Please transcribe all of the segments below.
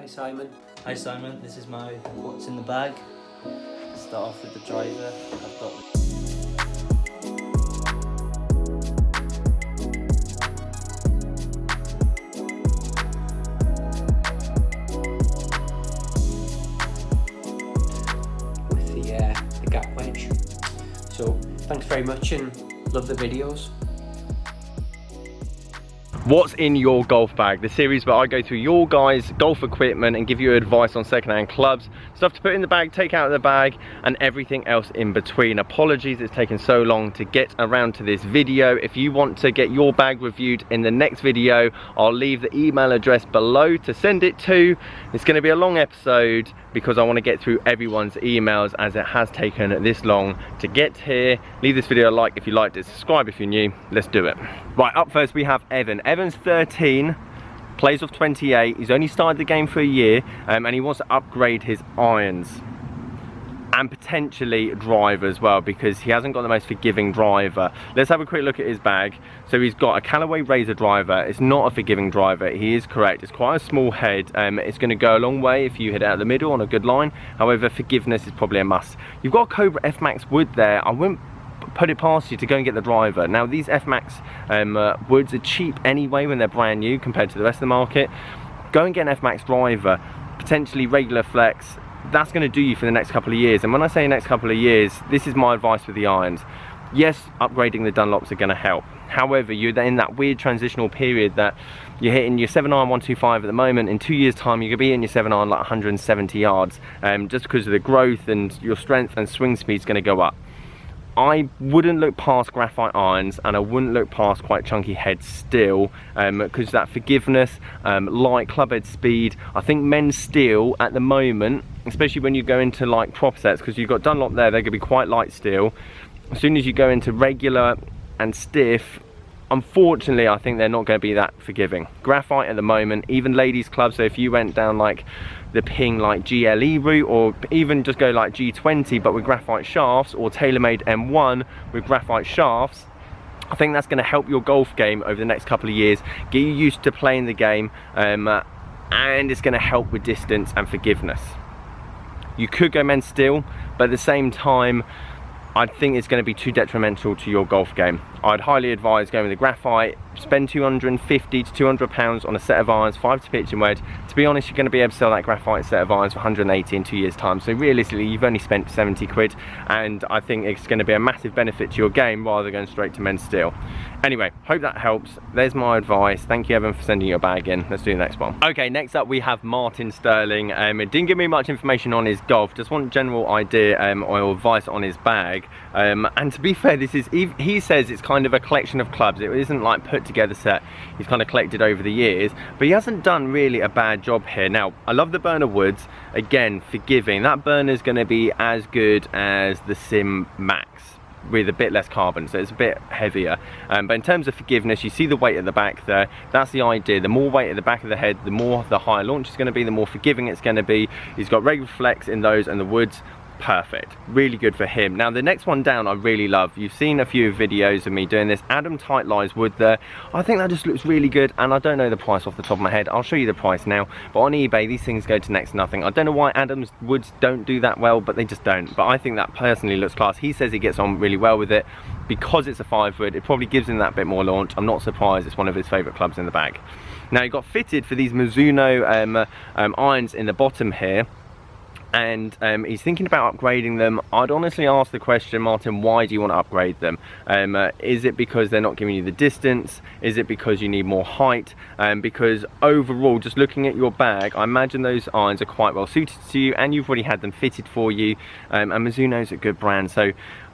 Hi Simon. Hi Simon, this is my what's in the bag. Start off with the driver. I've got with the gap wedge. So thanks very much and love the videos. What's in your golf bag? The series where I go through your guys' golf equipment and give you advice on second-hand clubs, stuff to put in the bag, take out of the bag, and everything else in between. Apologies it's taken so long to get around to this video. If you want to get your bag reviewed in the next video, I'll leave the email address below to send it to. It's going to be a long episode because I want to get through everyone's emails as it has taken this long to get here. Leave this video a like if you liked it, subscribe if you're new. Let's do it. Right, up first we have Evan. Evan's 13, plays off 28. He's only started the game for a year and he wants to upgrade his irons and potentially drive as well because he hasn't got the most forgiving driver. Let's have a quick look at his bag. So he's got a Callaway Razor driver. It's not a forgiving driver, he is correct. It's quite a small head. It's going to go a long way if you hit it out the middle on a good line. However, forgiveness is probably a must. You've got a Cobra F-Max wood there. I wouldn't put it past you to go and get the driver. Now these F-Max woods are cheap anyway when they're brand new compared to the rest of the market. Go and get an F-Max driver, potentially regular flex. That's going to do you for the next couple of years. And when I say next couple of years, this is my advice with the irons. Yes, upgrading the Dunlops are going to help. However, you're in that weird transitional period that you're hitting your 7-iron 125 at the moment. In 2 years time, you're going to be hitting your 7-iron like 170 yards just because of the growth and your strength and swing speed is going to go up. I wouldn't look past graphite irons and I wouldn't look past quite chunky heads still because that forgiveness, light clubhead speed, I think men's steel at the moment, especially when you go into like prop sets, because you've got Dunlop there, they're going to be quite light steel. As soon as you go into regular and stiff, unfortunately I think they're not going to be that forgiving. Graphite at the moment, even ladies clubs, so if you went down like the Ping like GLE route or even just go like G20 but with graphite shafts or TaylorMade M1 with graphite shafts, I think that's going to help your golf game over the next couple of years, get you used to playing the game and it's going to help with distance and forgiveness. You could go men's steel, but at the same time I think it's going to be too detrimental to your golf game. I'd highly advise going with the graphite. Spend 250 to 200 pounds on a set of irons, 5 to pitch and wedge. To be honest, you're going to be able to sell that graphite set of irons for 180 in 2 years time. So realistically, you've only spent 70 quid and I think it's going to be a massive benefit to your game rather than going straight to men's steel. Anyway, hope that helps. There's my advice. Thank you Evan for sending your bag in. Let's do the next one. Okay, next up we have Martin Sterling. It didn't give me much information on his golf, just one general idea or advice on his bag. And to be fair, this is, he says it's kind of a collection of clubs. It isn't like put together set. He's kind of collected over the years, but he hasn't done really a bad job here. Now, I love the burner woods. Again, forgiving. That burner is going to be as good as the Sim Max with a bit less carbon, so it's a bit heavier. But in terms of forgiveness, you see the weight at the back there. That's the idea. The more weight at the back of the head, the more the higher launch is going to be, the more forgiving it's going to be. He's got regular flex in those and the woods. Perfect, really good for him. Now the next one down I really love. You've seen a few videos of me doing this. Adam Tight Lies wood there. I think that just looks really good and I don't know the price off the top of my head. I'll show you the price now, but on eBay these things go to next to nothing. I don't know why Adam's woods don't do that well, but they just don't. But I think that personally looks class. He says he gets on really well with it because it's a 5 wood. It probably gives him that bit more launch. I'm not surprised, it's one of his favorite clubs in the bag. Now he got fitted for these Mizuno irons in the bottom here. And he's thinking about upgrading them. I'd honestly ask the question, Martin, why do you want to upgrade them? Is it because they're not giving you the distance? Is it because you need more height? Because overall, just looking at your bag, I imagine those irons are quite well suited to you and you've already had them fitted for you. And Mizuno's a good brand, so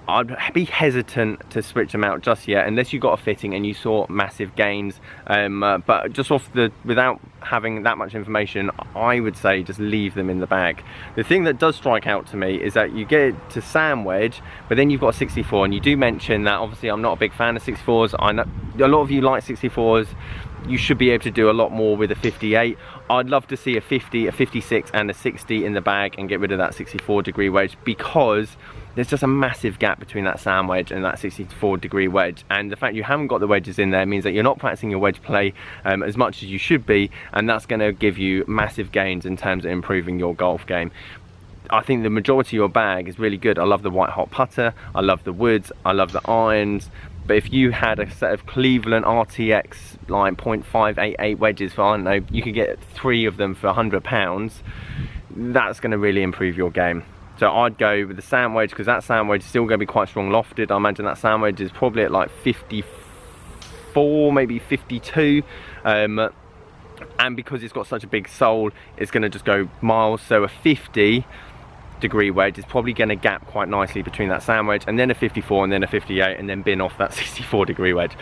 I'd be hesitant to switch them out just yet unless you got a fitting and you saw massive gains. But just off the, without having that much information, I would say just leave them in the bag. The thing that does strike out to me is that you get it to sand wedge, but then you've got a 64, and you do mention that obviously I'm not a big fan of 64s. I know a lot of you like 64s. You should be able to do a lot more with a 58. I'd love to see a 50, a 56 and a 60 in the bag and get rid of that 64 degree wedge, because there's just a massive gap between that sand wedge and that 64-degree wedge, and the fact you haven't got the wedges in there means that you're not practicing your wedge play as much as you should be, and that's going to give you massive gains in terms of improving your golf game. I think the majority of your bag is really good. I love the white hot putter, I love the woods, I love the irons, but if you had a set of Cleveland RTX like 0.588 wedges for, I don't know, you could get 3 of them for £100, that's going to really improve your game. So I'd go with the sand wedge, because that sand wedge is still going to be quite strong lofted. I imagine that sand wedge is probably at like 54, maybe 52, and because it's got such a big sole, it's going to just go miles. So a 50-degree wedge is probably going to gap quite nicely between that sand wedge, and then a 54, and then a 58, and then bin off that 64-degree wedge.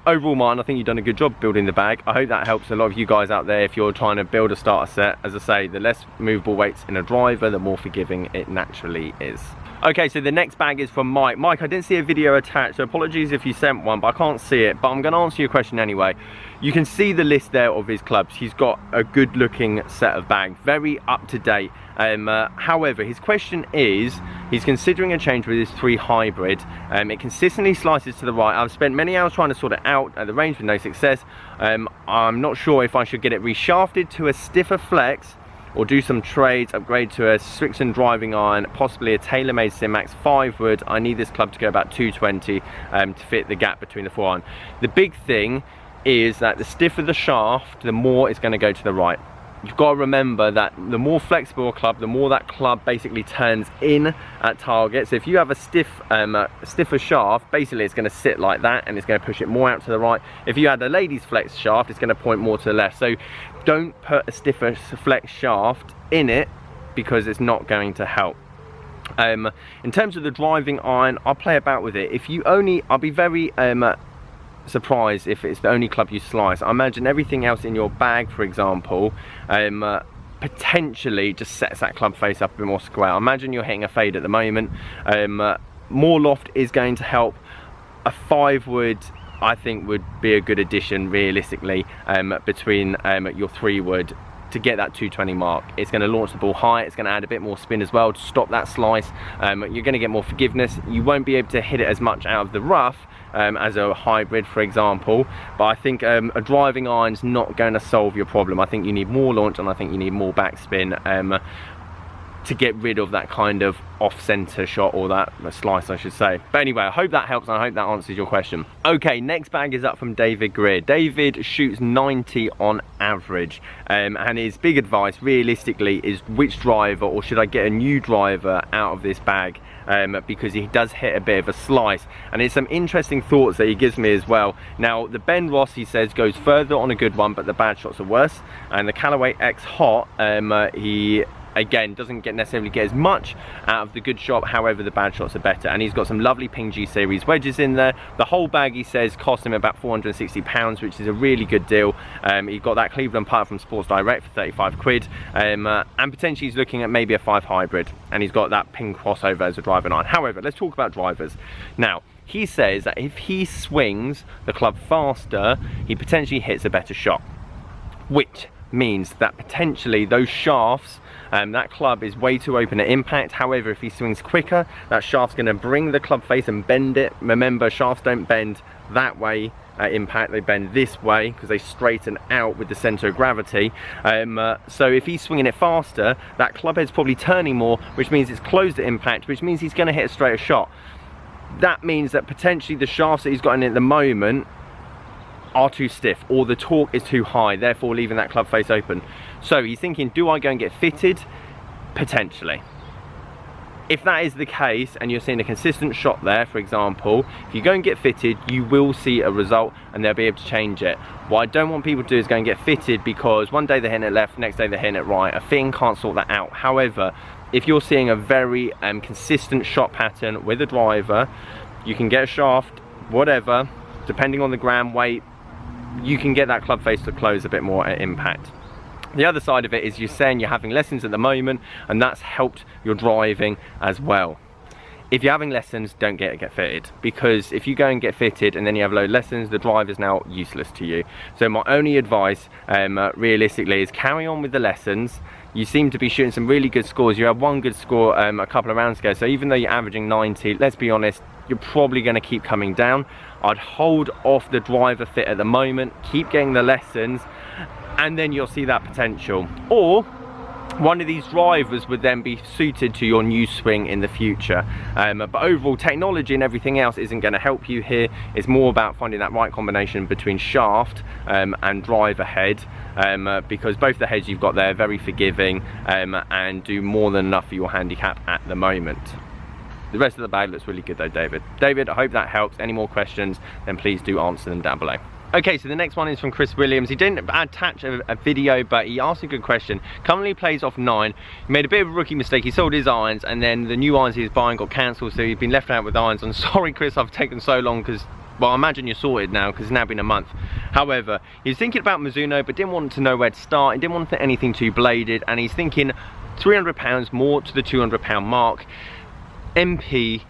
Overall, Martin, I think you've done a good job building the bag. I hope that helps a lot of you guys out there if you're trying to build a starter set. As I say, the less movable weights in a driver, the more forgiving it naturally is. Okay, so the next bag is from Mike. Mike, I didn't see a video attached, so apologies if you sent one, but I can't see it. But I'm going to answer your question anyway. You can see the list there of his clubs. He's got a good looking set of bags, very up to date. However, his question is, he's considering a change with his 3 hybrid. It consistently slices to the right. I've spent many hours trying to sort it out at the range with no success. I'm not sure if I should get it reshafted to a stiffer flex, or do some trades, upgrade to a Strixon driving iron, possibly a TaylorMade Simax 5 wood. I need this club to go about 220 to fit the gap between the 4 iron. The big thing is that the stiffer the shaft, the more it's going to go to the right. You've got to remember that the more flexible a club, the more that club basically turns in at target. So if you have a stiffer shaft, basically it's going to sit like that, and it's going to push it more out to the right. If you had a ladies flex shaft, it's going to point more to the left. So don't put a stiffer flex shaft in it, because it's not going to help. In terms of the driving iron, I'll play about with it. If you only, I'll be very surprised if it's the only club you slice. I imagine everything else in your bag, for example, potentially just sets that club face up a bit more square. I imagine you're hitting a fade at the moment. More loft is going to help. A 5 wood, I think, would be a good addition realistically, between your 3 wood to get that 220 mark. It's going to launch the ball high, it's going to add a bit more spin as well to stop that slice. You're going to get more forgiveness. You won't be able to hit it as much out of the rough as a hybrid, for example, but I think a driving iron's not going to solve your problem. I think you need more launch, and I think you need more backspin to get rid of that kind of off-center shot, or that slice I should say. But anyway, I hope that helps, and I hope that answers your question. Okay, next bag is up from David Greer. David shoots 90 on average, and his big advice realistically is which driver, or should I get a new driver out of this bag, because he does hit a bit of a slice. And it's some interesting thoughts that he gives me as well. Now, the Ben Ross, he says, goes further on a good one, but the bad shots are worse. And the Callaway X Hot, he again doesn't necessarily get as much out of the good shot, however the bad shots are better. And he's got some lovely Ping G series wedges in there. The whole bag, he says, cost him about £460, which is a really good deal. He got that Cleveland putter from Sports Direct for 35 quid, and potentially he's looking at maybe a 5 hybrid, and he's got that Ping crossover as a driving iron. However, let's talk about drivers now. He says that if he swings the club faster, he potentially hits a better shot, which means that potentially those shafts, that club is way too open at impact. However, if he swings quicker, that shaft's going to bring the club face and bend it. Remember, shafts don't bend that way at impact, they bend this way because they straighten out with the center of gravity. So if he's swinging it faster, that club head's probably turning more, which means it's closed at impact, which means he's going to hit a straighter shot. That means that potentially the shafts that he's got in at the moment are too stiff, or the torque is too high, therefore leaving that club face open. So he's thinking, do I go and get fitted? Potentially. If that is the case, and you're seeing a consistent shot there, for example, if you go and get fitted, you will see a result, and they'll be able to change it. What I don't want people to do is go and get fitted, because one day they're hitting it left, next day they're hitting it right. A fitting can't sort that out. However, if you're seeing a very consistent shot pattern with a driver, you can get a shaft, whatever, depending on the gram weight, you can get that club face to close a bit more at impact. The other side of it is you're saying you're having lessons at the moment, and that's helped your driving as well. If you're having lessons, don't get fitted, because if you go and get fitted and then you have low lessons, the drive is now useless to you. So my only advice realistically is carry on with the lessons, you seem to be shooting some really good scores. You had one good score a couple of rounds ago, so even though you're averaging 90, let's be honest, you're probably going to keep coming down. I'd hold off the driver fit at the moment, keep getting the lessons, and then you'll see that potential. Or one of these drivers would then be suited to your new swing in the future. But overall, technology and everything else isn't going to help you here. It's more about finding that right combination between shaft and driver head, because both the heads you've got there are very forgiving and do more than enough for your handicap at the moment. The rest of the bag looks really good though, David. David, I hope that helps. Any more questions, then please do answer them down below. Okay, so the next one is from Chris Williams. He didn't attach a video, but he asked a good question. Currently plays off 9. He made a bit of a rookie mistake. He sold his irons, and then the new irons he was buying got cancelled, so he's been left out with irons. I'm sorry, Chris, I've taken so long, because, well, I imagine you're sorted now, because it's now been a month. However, he's thinking about Mizuno, but didn't want to know where to start. He didn't want anything too bladed, and he's thinking £300 more to the £200 mark. MP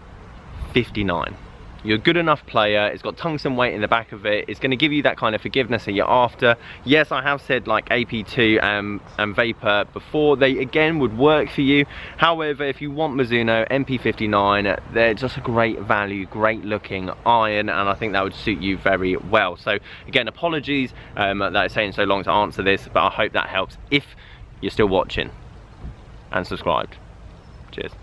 59. You're a good enough player, it's got tungsten weight in the back of it, it's going to give you that kind of forgiveness that you're after. Yes, I have said like AP2 and Vapor before, they again would work for you. However, if you want Mizuno MP59, they're just a great value, great looking iron, and I think that would suit you very well. So again, apologies that it's taking so long to answer this, but I hope that helps if you're still watching and subscribed. Cheers.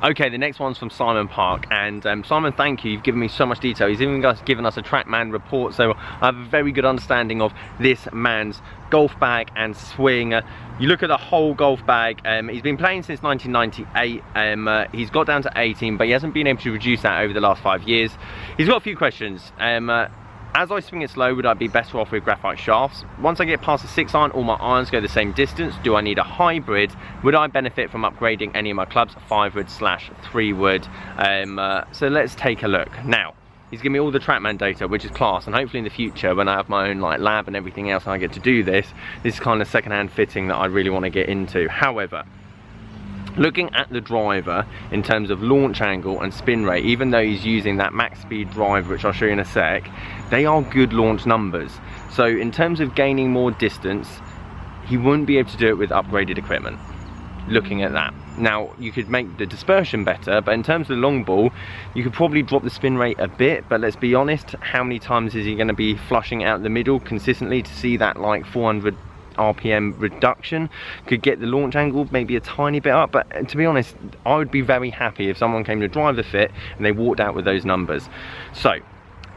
Okay, the next one's from Simon Park, and Simon, thank you, you've given me so much detail. He's even given us a Trackman report, so I have a very good understanding of this man's golf bag and swing. You look at the whole golf bag, he's been playing since 1998, he's got down to 18, but he hasn't been able to reduce that over the last 5 years. He's got a few questions. As I swing it slow, would I be better off with graphite shafts? Once I get past the 6 iron, all my irons go the same distance. Do I need a hybrid? Would I benefit from upgrading any of my clubs 5-wood/3 wood? So let's take a look. Now, he's giving me all the Trackman data, which is class, and hopefully in the future, when I have my own like lab and everything else and I get to do this, this is kind of second-hand fitting that I really want to get into. However, looking at the driver in terms of launch angle and spin rate, even though he's using that max speed driver, which I'll show you in a sec, they are good launch numbers. So in terms of gaining more distance, he wouldn't be able to do it with upgraded equipment. Looking at that, now you could make the dispersion better, but in terms of the long ball, you could probably drop the spin rate a bit, but let's be honest, how many times is he going to be flushing out the middle consistently to see that like 400 RPM reduction? Could get the launch angle maybe a tiny bit up, but to be honest, I would be very happy if someone came to drive the fit and they walked out with those numbers. So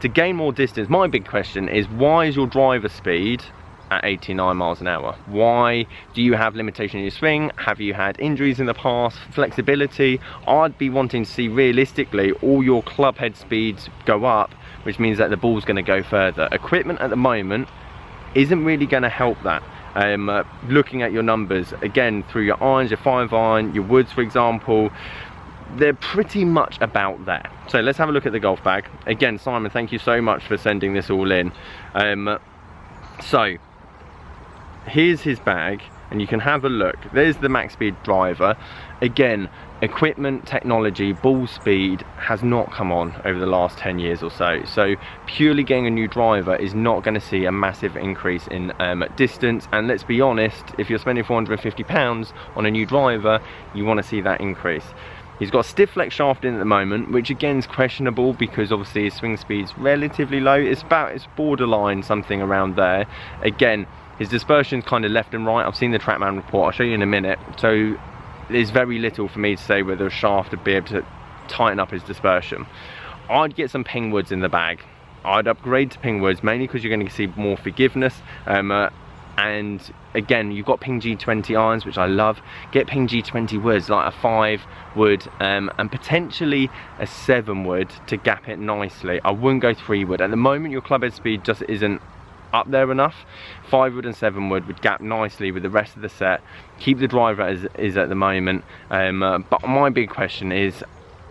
to gain more distance, my big question is, why is your driver speed at 89 miles an hour? Why do you have limitation in your swing? Have you had injuries in the past? Flexibility? I'd be wanting to see realistically all your club head speeds go up, which means that the ball's going to go further. Equipment at the moment isn't really going to help that. Looking at your numbers again through your irons, your 5 iron, your woods for example, they're pretty much about there. So let's have a look at the golf bag again. Simon, thank you so much for sending this all in. So here's his bag, and you can have a look. There's the max speed driver. Again, equipment, technology, ball speed has not come on over the last 10 years or so. So purely getting a new driver is not going to see a massive increase in distance. And let's be honest, if you're spending £450 on a new driver, you want to see that increase. He's got a stiff flex shaft in at the moment, which again is questionable because obviously his swing speed's relatively low. It's borderline something around there. Again, his dispersion's kind of left and right. I've seen the Trackman report, I'll show you in a minute. So there's very little for me to say whether a shaft would be able to tighten up his dispersion. I'd get some ping woods in the bag. I'd upgrade to ping woods, mainly because you're going to see more forgiveness. And again, you've got ping G20 irons, which I love. Get ping G20 woods, like a 5 wood and potentially a 7 wood to gap it nicely. I wouldn't go 3 wood. At the moment, your club head speed just isn't up there enough. 5 wood and 7 wood would gap nicely with the rest of the set. Keep the driver as is at the moment. But my big question is,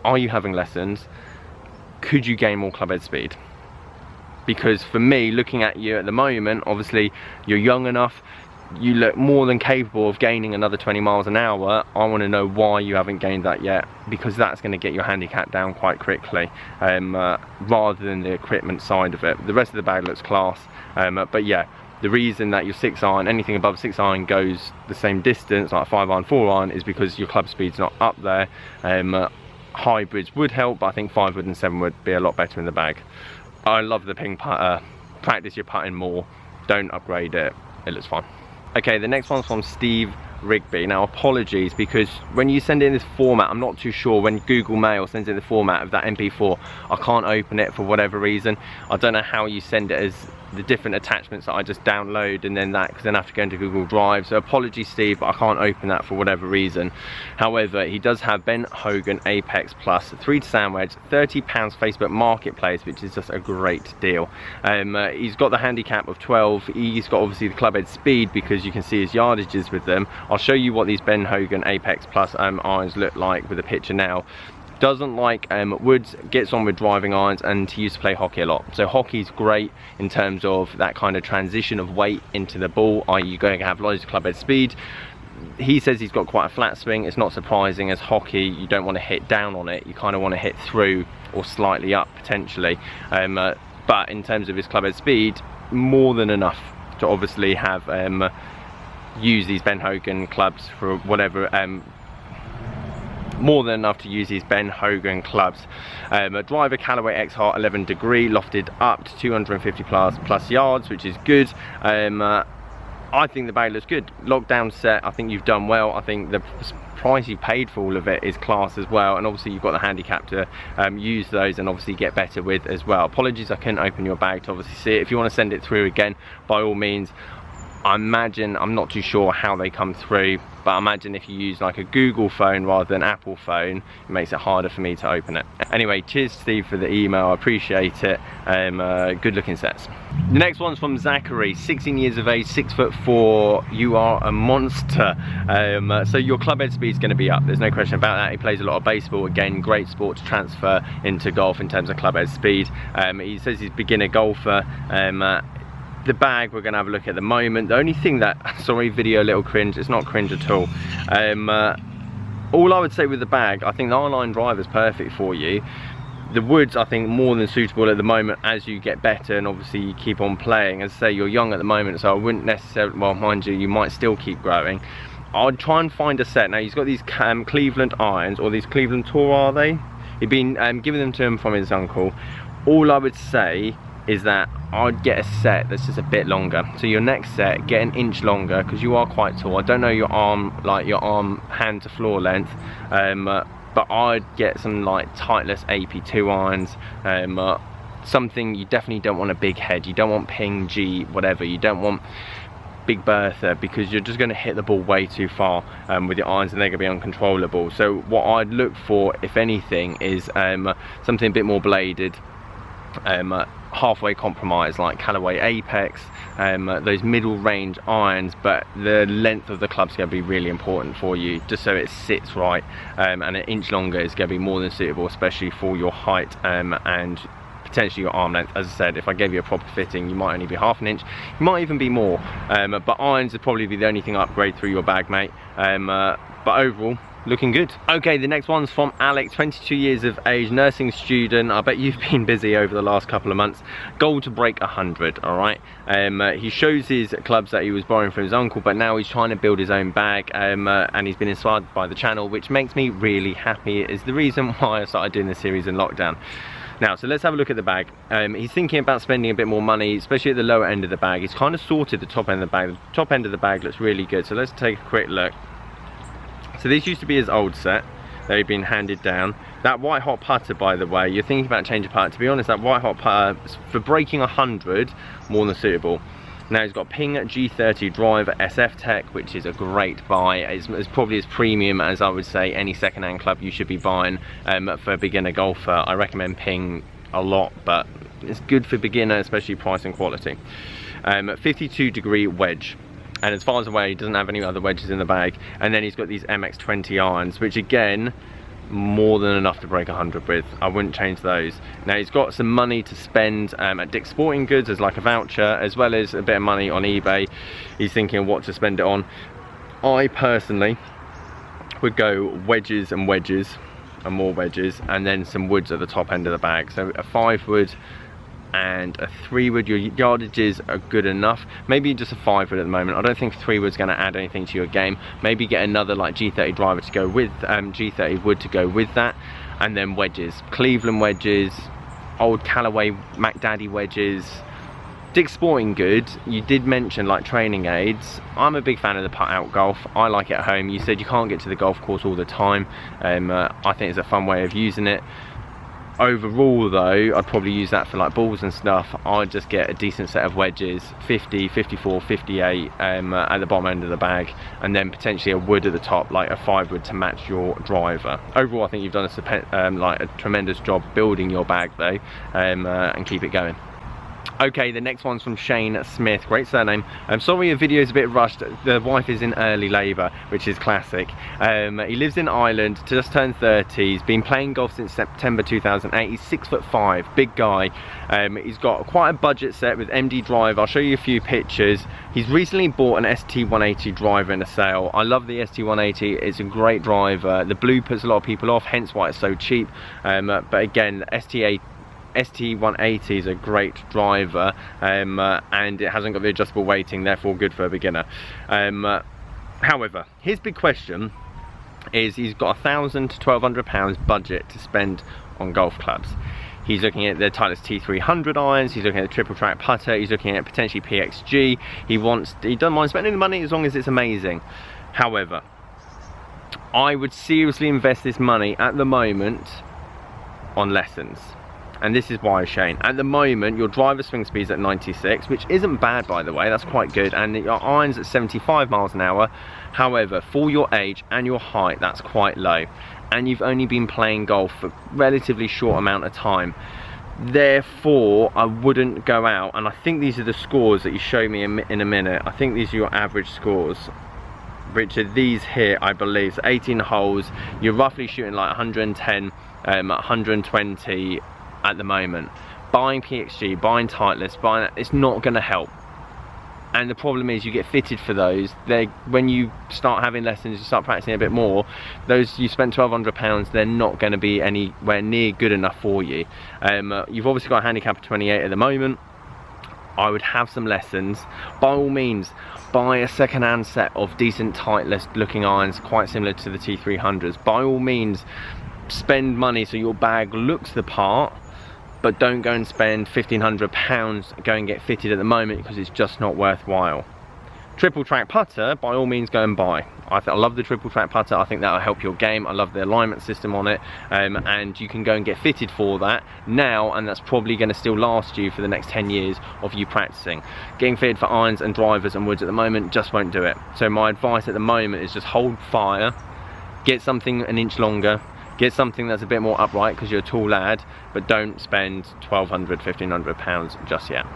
are you having lessons? Could you gain more club head speed? Because for me, looking at you at the moment, obviously you're young enough, you look more than capable of gaining another 20 miles an hour. I want to know why you haven't gained that yet, because that's going to get your handicap down quite quickly, rather than the equipment side of it. The rest of the bag looks class, but yeah, The reason that your 6 iron, anything above 6 iron goes the same distance, like 5 iron, 4 iron, is because your club speed's not up there. Hybrids would help, but I think 5 wood and 7 wood be a lot better in the bag. I love the ping putter. Practice your putting more. Don't upgrade it. It looks fine. Okay, the next one's from Steve Rigby. Now, apologies, because when you send it in this format, I'm not too sure, when Google Mail sends it in the format of that MP4, I can't open it for whatever reason. I don't know how you send it as the different attachments that I just download and then that, because then I have to go into Google Drive. So apologies, Steve, but I can't open that for whatever reason. However, he does have Ben Hogan Apex Plus 3 to sand wedge, £30 Facebook Marketplace, which is just a great deal. He's got the handicap of 12. He's got obviously the club head speed, because you can see his yardages with them. I'll show you what these Ben Hogan Apex Plus irons look like with a picture now. Doesn't like woods, gets on with driving irons, and he used to play hockey a lot. So hockey's great in terms of that kind of transition of weight into the ball, i.e. you're going to have loads of club head speed. He says he's got quite a flat swing. It's not surprising, as hockey, you don't want to hit down on it, you kind of want to hit through or slightly up potentially. But in terms of his club head speed, more than enough to obviously have use these Ben Hogan clubs for whatever, more than enough to use these Ben Hogan clubs. A driver Callaway X Heart 11 degree, lofted up to 250 plus yards, which is good. I think the bag looks good. Lockdown set, I think you've done well. I think the price you paid for all of it is class as well, and obviously you've got the handicap to use those and obviously get better with as well. Apologies I couldn't open your bag to obviously see it. If you want to send it through again, by all means. I imagine, I'm not too sure how they come through, but I imagine if you use like a Google phone rather than Apple phone, it makes it harder for me to open it. Anyway, cheers Steve for the email, I appreciate it. Good looking sets. The next one's from Zachary, 16 years of age, 6'4", you are a monster. So your club head speed is going to be up, there's no question about that. He plays a lot of baseball, again, great sport to transfer into golf in terms of club head speed. He says he's a beginner golfer. The bag we're going to have a look at the moment. The only thing that, sorry video a little cringe, it's not cringe at all. All I would say with the bag, I think the R-line driver is perfect for you. The woods I think more than suitable at the moment as you get better and obviously you keep on playing. As I say, you're young at the moment, so I wouldn't necessarily, well mind you, you might still keep growing. I'd try and find a set. Now he's got these Cleveland irons, or these Cleveland Tour are they? He'd been giving them to him from his uncle. All I would say is that I'd get a set that's just a bit longer. So your next set, get an inch longer, because you are quite tall. I don't know your arm, like your arm hand to floor length, but I'd get some like Titleist AP2 irons, something. You definitely don't want a big head, you don't want Ping G whatever, you don't want Big Bertha, because you're just going to hit the ball way too far with your irons and they're going to be uncontrollable. So what I'd look for, if anything, is something a bit more bladed, halfway compromise like Callaway Apex, those middle range irons, but the length of the club's going to be really important for you, just so it sits right, and an inch longer is going to be more than suitable, especially for your height and potentially your arm length. As I said, if I gave you a proper fitting, you might only be half an inch, you might even be more, but irons would probably be the only thing I upgrade through your bag, mate. But overall, looking good. Okay, the next one's from Alex, 22 years of age, nursing student. I bet you've been busy over the last couple of months. Goal to break 100, all right? He shows his clubs that he was borrowing from his uncle, but now he's trying to build his own bag, and he's been inspired by the channel, which makes me really happy. It is the reason why I started doing this series in lockdown. Now, so let's have a look at the bag. He's thinking about spending a bit more money, especially at the lower end of the bag. He's kind of sorted the top end of the bag. The top end of the bag looks really good, so let's take a quick look. So this used to be his old set that he'd been handed down. That white hot putter, by the way, you're thinking about changing putter. To be honest, that white hot putter, for breaking 100, more than suitable. Now he's got Ping G30 driver SF Tech, which is a great buy. It's probably as premium as I would say any second-hand club you should be buying for a beginner golfer. I recommend Ping a lot, but it's good for beginner, especially price and quality. 52 degree wedge. And as far as away, he doesn't have any other wedges in the bag. And then he's got these MX20 irons, which again, more than enough to break 100 with. I wouldn't change those. Now he's got some money to spend at Dick's Sporting Goods as like a voucher, as well as a bit of money on eBay. He's thinking what to spend it on. I personally would go wedges and wedges and more wedges, and then some woods at the top end of the bag. So a 5 wood, and a 3-wood. Your yardages are good enough. Maybe just a 5-wood at the moment. I don't think 3-wood's going to add anything to your game. Maybe get another like G30 driver to go with, G30 wood to go with that. And then wedges, Cleveland wedges, old Callaway Mac Daddy wedges. Dick's Sporting Goods, you did mention like training aids. I'm a big fan of the putt out golf. I like it at home. You said you can't get to the golf course all the time. I think it's a fun way of using it. Overall though, I'd probably use that for like balls and stuff. I'd just get a decent set of wedges, 50, 54, 58 at the bottom end of the bag, and then potentially a wood at the top, like a 5-wood to match your driver. Overall, I think you've done a tremendous job building your bag though, and keep it going. Okay, the next one's from Shane Smith, great surname. I'm sorry your video is a bit rushed, the wife is in early labour, which is classic. He lives in Ireland, just turned 30, he's been playing golf since September 2008, he's 6'5", big guy. He's got quite a budget set with MD drive, I'll show you a few pictures. He's recently bought an ST180 driver in a sale. I love the ST180, it's a great driver. The blue puts a lot of people off, hence why it's so cheap. But again, ST180 is a great driver, and it hasn't got the adjustable weighting, therefore good for a beginner. However, his big question is he's got £1,000 to £1,200 budget to spend on golf clubs. He's looking at the Titleist T300 irons, he's looking at the triple track putter, he's looking at potentially PXG. He doesn't mind spending the money as long as it's amazing. However, I would seriously invest this money at the moment on lessons. And this is why, Shane. At the moment, your driver swing speed's at 96, which isn't bad, by the way, that's quite good, and your iron's at 75 miles an hour. However, for your age and your height, that's quite low. And you've only been playing golf for a relatively short amount of time. Therefore, I wouldn't go out, and I think these are the scores that you show me in a minute. I think these are your average scores, which are these here, I believe. So 18 holes, you're roughly shooting like 110, 120, at the moment. Buying PXG, buying Titleist, it's not going to help. And the problem is you get fitted for those. When you start having lessons, you start practicing a bit more, those you spend £1,200, they're not going to be anywhere near good enough for you. You've obviously got a handicap of 28 at the moment. I would have some lessons. By all means, buy a second-hand set of decent Titleist looking irons, quite similar to the T300s. By all means, spend money so your bag looks the part, but don't go and spend £1,500 go and get fitted at the moment, because it's just not worthwhile. Triple track putter, by all means go and buy. I love the triple track putter, I think that'll help your game. I love the alignment system on it, and you can go and get fitted for that now, and that's probably going to still last you for the next 10 years of you practicing. Getting fitted for irons and drivers and woods at the moment just won't do it. So my advice at the moment is just hold fire, get something an inch longer, get something that's a bit more upright because you're a tall lad, but don't spend £1,200, £1,500 just yet.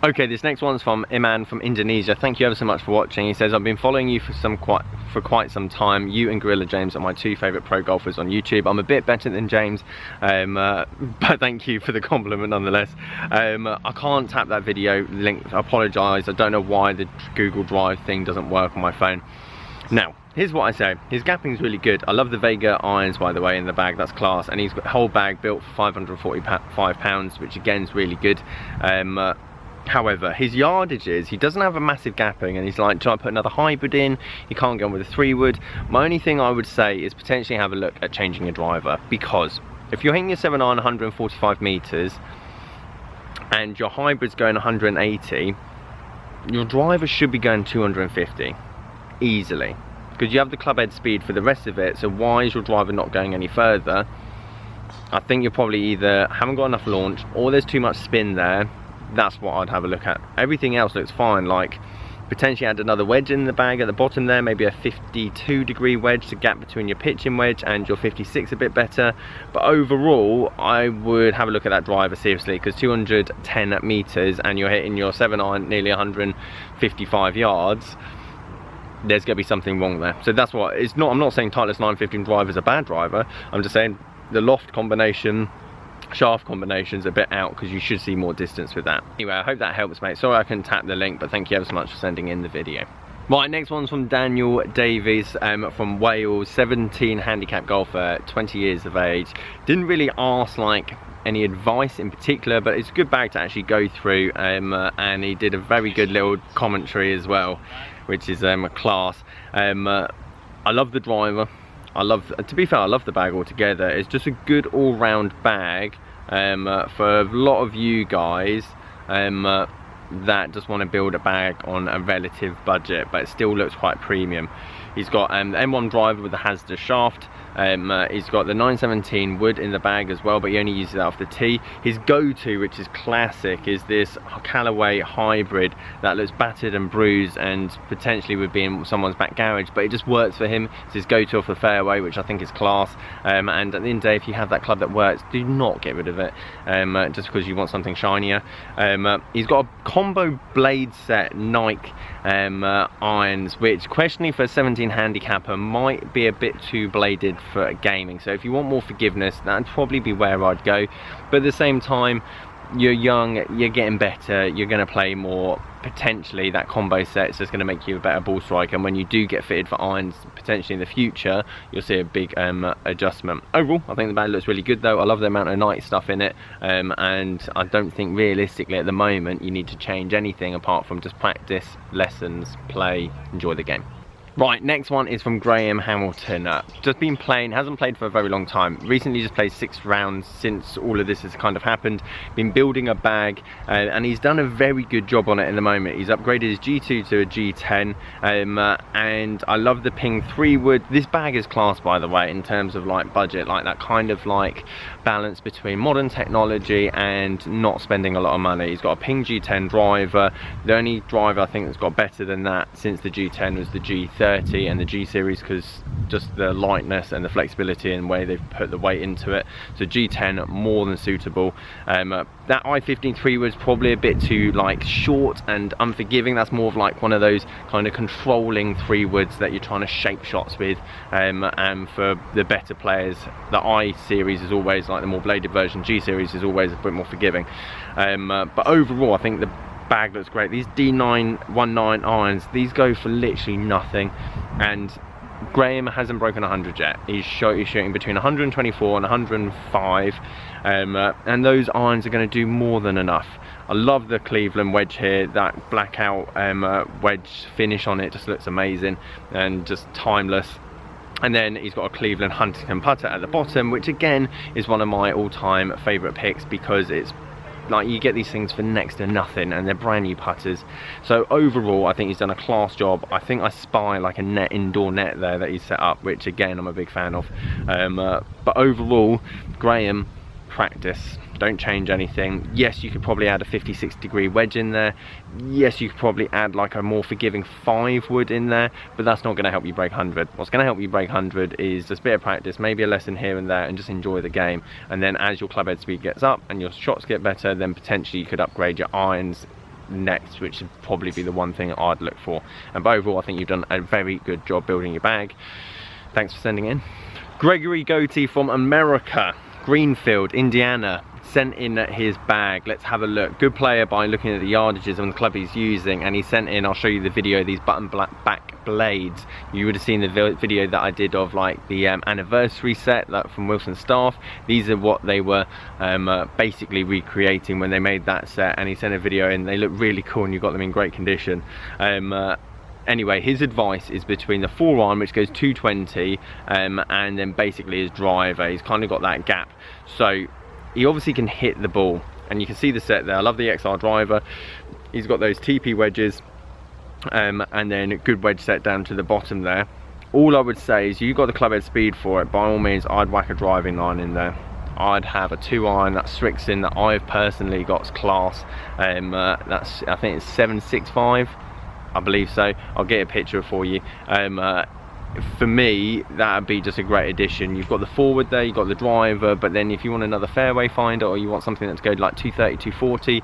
Okay, this next one's from Iman from Indonesia. Thank you ever so much for watching. He says, I've been following you for quite some time. You and Gorilla James are my two favourite pro golfers on YouTube. I'm a bit better than James, but thank you for the compliment nonetheless. I can't tap that video link, I apologise. I don't know why the Google Drive thing doesn't work on my phone. Now, here's what I say, his gapping's really good. I love the Vega irons, by the way, in the bag, that's class. And he's got a whole bag built for £545, which again is really good. However, his yardages, he doesn't have a massive gapping, and he's like, try to put another hybrid in, you can't go on with a 3-wood. My only thing I would say is potentially have a look at changing a driver, because if you're hitting your 7 iron 145 metres, and your hybrid's going 180, your driver should be going 250. Easily, because you have the club head speed for the rest of it. So why is your driver not going any further? I think you're probably either haven't got enough launch, or there's too much spin there. That's what I'd have a look at. Everything else looks fine, like potentially add another wedge in the bag at the bottom there, maybe a 52-degree wedge to gap between your pitching wedge and your 56 a bit better. But overall, I would have a look at that driver seriously, because 210 meters and you're hitting your 7 iron nearly 155 yards. There's going to be something wrong there. So that's what it's not. I'm not saying Titleist 915 driver is a bad driver. I'm just saying the loft combination, shaft combination's a bit out, because you should see more distance with that. Anyway, I hope that helps, mate. Sorry I couldn't tap the link, but thank you ever so much for sending in the video. Right, next one's from Daniel Davies from Wales, 17 handicap golfer, 20 years of age. Didn't really ask like any advice in particular, but it's a good bag to actually go through, and he did a very good little commentary as well, which is a class. I love the driver. To be fair, I love the bag altogether. It's just a good all-round bag for a lot of you guys that just want to build a bag on a relative budget, but it still looks quite premium. He's got the M1 driver with the Hazda shaft. He's got the 917 wood in the bag as well, but he only uses it off the tee. His go-to, which is classic, is this Callaway hybrid that looks battered and bruised and potentially would be in someone's back garage, but it just works for him. It's his go-to off the fairway, which I think is class. And at the end of the day, if you have that club that works, do not get rid of it just because you want something shinier. He's got a combo blade set Nike irons, which questioning for a 17 handicapper might be a bit too bladed for gaming. So if you want more forgiveness, that'd probably be where I'd go. But at the same time, you're young, you're getting better, you're going to play more. Potentially that combo set is just going to make you a better ball striker, and when you do get fitted for irons potentially in the future, you'll see a big adjustment. Overall, I think the bag looks really good though. I love the amount of Nike stuff in it, and I don't think realistically at the moment you need to change anything apart from just practice, lessons, play, enjoy the game. Right, next one is from Graham Hamilton. Just been playing, hasn't played for a very long time. Recently just played 6 rounds since all of this has kind of happened. Been building a bag, and he's done a very good job on it in the moment. He's upgraded his G2 to a G10, and I love the Ping 3 wood. This bag is class, by the way, in terms of like budget, like that kind of like balance between modern technology and not spending a lot of money. He's got a Ping G10 driver. The only driver I think that's got better than that since the G10 was the G30 and the G series, because just the lightness and the flexibility and the way they've put the weight into it. So G10 more than suitable. That i15 3 was probably a bit too like short and unforgiving. That's more of like one of those kind of controlling 3 woods that you're trying to shape shots with, and for the better players, the I series is always like the more bladed version. G series is always a bit more forgiving, but overall I think the bag looks great. These D919 irons, these go for literally nothing, and Graham hasn't broken 100 yet. He's shooting between 124 and 105, and those irons are going to do more than enough. I love the Cleveland wedge here. That blackout wedge finish on it just looks amazing and just timeless. And then he's got a Cleveland Huntington putter at the bottom, which again is one of my all-time favourite picks, because it's like you get these things for next to nothing and they're brand new putters. So overall I think he's done a class job. I think I spy like a indoor net there that he's set up, which again I'm a big fan of. But overall, Graham, practice, don't change anything. Yes, you could probably add a 56 degree wedge in there. Yes, you could probably add like a more forgiving 5 wood in there, but that's not going to help you break 100. What's going to help you break 100 is just a bit of practice, maybe a lesson here and there, and just enjoy the game. And then as your club head speed gets up and your shots get better, then potentially you could upgrade your irons next, which would probably be the one thing I'd look for. And but overall I think you've done a very good job building your bag. Thanks for sending in. Gregory Goatee from America, Greenfield, Indiana, sent in his bag. Let's have a look. Good player by looking at the yardages on the club he's using, and he sent in, I'll show you the video, these button back blades. You would have seen the video that I did of like the anniversary set that from Wilson Staff. These are what they were basically recreating when they made that set, and he sent a video in. They look really cool and you've got them in great condition. Anyway, his advice is between the 4-iron, which goes 220, and then basically his driver. He's kind of got that gap, so he obviously can hit the ball, and you can see the set there. I love the XR driver. He's got those TP wedges, and then a good wedge set down to the bottom there. All I would say is you've got the club head speed for it. By all means, I'd whack a driving line in there. I'd have a 2-iron, that Strixon that I've personally got's class. That's, I think it's 765. I believe so. I'll get a picture for you. For me, that would be just a great addition. You've got the forward there, you've got the driver, but then if you want another fairway finder, or you want something that's going like 230, 240,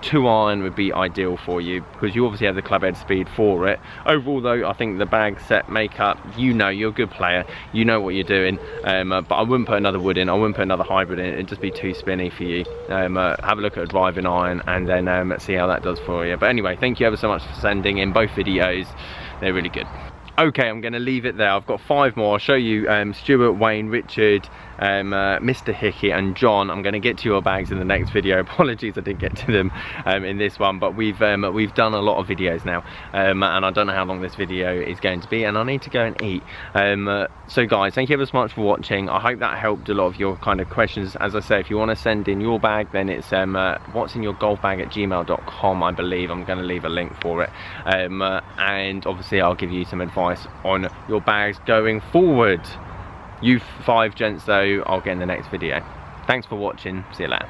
2-iron would be ideal for you, because you obviously have the club head speed for it. Overall though, I think the bag set makeup, you know, you're a good player, you know what you're doing, but I wouldn't put another wood in, I wouldn't put another hybrid in, it'd just be too spinny for you. Have a look at a driving iron and then let's see how that does for you. But anyway, thank you ever so much for sending in both videos. they're really good. Okay, I'm going to leave it there. I've got 5 more. I'll show you Stuart, Wayne, Richard, Mr. Hickey and John. I'm going to get to your bags in the next video. Apologies I didn't get to them in this one, but we've done a lot of videos now, and I don't know how long this video is going to be, and I need to go and eat. So guys, thank you ever so much for watching. I hope that helped a lot of your kind of questions. As I say, if you want to send in your bag, then it's what'sinyourgolfbag@gmail.com, I believe. I'm going to leave a link for it, and obviously I'll give you some advice on your bags going forward. You 5 gents though, I'll get in the next video. Thanks for watching. See you later.